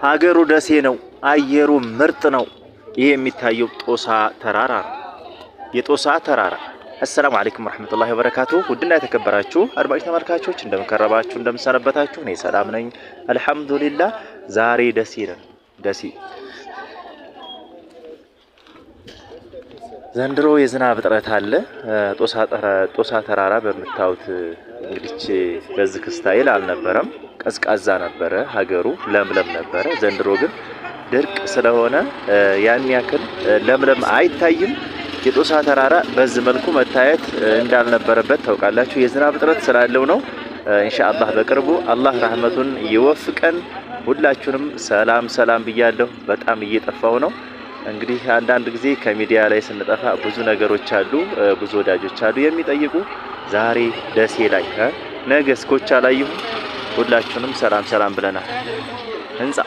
ሀገሩ ደሴ ነው። አየሩ ምርጥ ነው። ይሄ የሚታየው ጦሳ ተራራ ነው። የጦሳ ተራራ። አሰላሙ አለይኩም ወራህመቱላሂ ወበረካቱ። ውድና የተከበራችሁ አድማጭ ተመልካቾች እንደምንከረባችሁ እንደምሰነበታችሁ፣ እኔ ሰላም ነኝ አልሐምዱሊላህ። ዛሬ ደሴ ነን። ደሴ ዘንድሮ የዝናብ እጥረት አለ። ጦሳ ተራራ በምታዩት እንግዲህ በዚህ ስታይል አልነበረም። ቀዝቃዛ ነበረ፣ ሀገሩ ለምለም ነበረ። ዘንድሮ ግን ድርቅ ስለሆነ ያን ያክል ለምለም አይታይም። የጦሳ ተራራ በዚህ መልኩ መታየት እንዳልነበረበት ታውቃላችሁ። የዝናብ እጥረት ስላለው ነው። ኢንሻአላህ በቅርቡ አላህ ረህመቱን ይወፍቀን። ሁላችሁንም ሰላም ሰላም ብያለሁ። በጣም እየጠፋው ነው። እንግዲህ አንዳንድ ጊዜ ከሚዲያ ላይ ስንጠፋ ብዙ ነገሮች አሉ፣ ብዙ ወዳጆች አሉ የሚጠይቁ። ዛሬ ደሴ ላይ ነገ እስኮቻ ላይ ይሁን። ሁላችሁንም ሰላም ሰላም ብለናል። ህንጻ